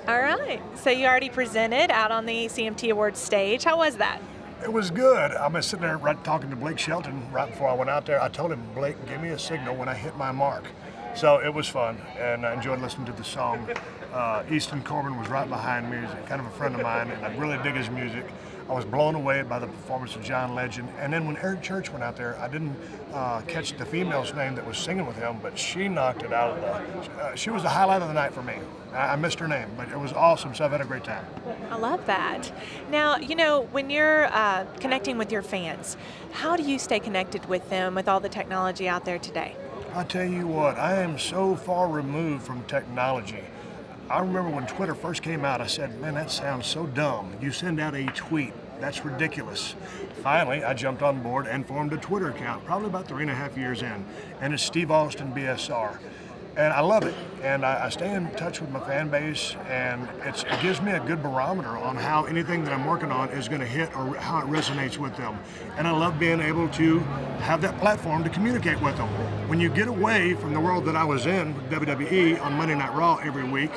All right. So you already presented out on the CMT Awards stage. How was that? It was good. I've been sitting there talking to Blake Shelton right before I went out there. I told him, Blake, give me a signal when I hit my mark. So it was fun, and I enjoyed listening to the song. Easton Corbin was right behind me. He's kind of a friend of mine, and I really dig his music. I was blown away by the performance of John Legend. And then when Eric Church went out there, I didn't catch the female's name that was singing with him, but she knocked it out of the... she was the highlight of the night for me. I missed her name, but it was awesome, so I've had a great time. I love that. Now, you know, when you're connecting with your fans, how do you stay connected with them with all the technology out there today? I tell you what, I am so far removed from technology. I remember when Twitter first came out, I said, man, that sounds so dumb. You send out a tweet. That's ridiculous. Finally, I jumped on board and formed a Twitter account, probably about 3.5 years in, and it's Steve Austin BSR. And I love it, and I stay in touch with my fan base, and it gives me a good barometer on how anything that I'm working on is going to hit or how it resonates with them. And I love being able to have that platform to communicate with them. When you get away from the world that I was in, WWE, on Monday Night Raw every week,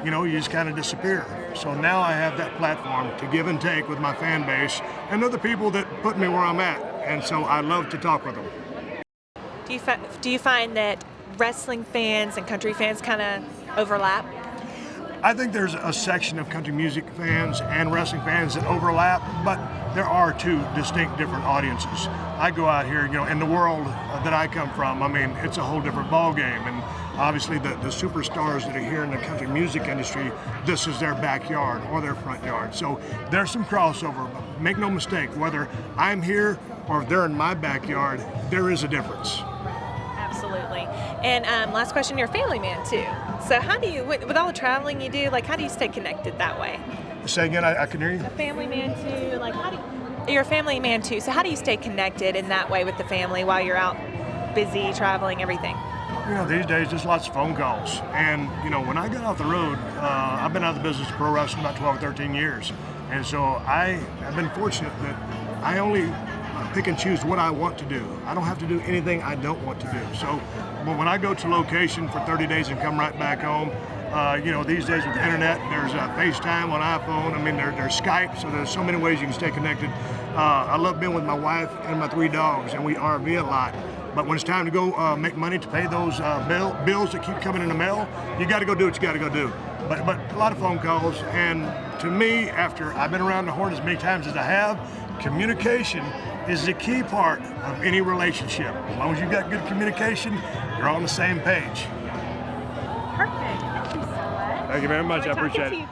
you know, you just kind of disappear. So now I have that platform to give and take with my fan base and other people that put me where I'm at, and so I love to talk with them. Do you find that wrestling fans and country fans kind of overlap? I think there's a section of country music fans and wrestling fans that overlap, but there are two distinct different audiences. I go out here, you know, in the world that I come from, I mean, it's a whole different ball game, and obviously the superstars that are here in the country music industry, this is their backyard or their front yard. So there's some crossover, but make no mistake, whether I'm here or if they're in my backyard, there is a difference. Absolutely. And last question, you're a family man too. So how do you, with all the traveling you do, like how do you stay connected that way? Say again, I can hear you. A family man too, like how do you, you're a family man too, so how do you stay connected in that way with the family while you're out busy, traveling, everything? You know, these days, just lots of phone calls. And, you know, when I got off the road, I've been out of the business of pro wrestling about 12 or 13 years. And so I have been fortunate that I only pick and choose what I want to do. I don't have to do anything I don't want to do. So when I go to location for 30 days and come right back home, you know, these days with the internet, there's FaceTime on iPhone. I mean, there's Skype, so there's so many ways you can stay connected. I love being with my wife and my 3 dogs, and we RV a lot. But when it's time to go make money to pay those bills that keep coming in the mail, you got to go do what you got to go do. But a lot of phone calls, and to me, after I've been around the horn as many times as I have, communication is the key part of any relationship. As long as you've got good communication, you're on the same page. Perfect. Thank you so much. Thank you very much. I appreciate it.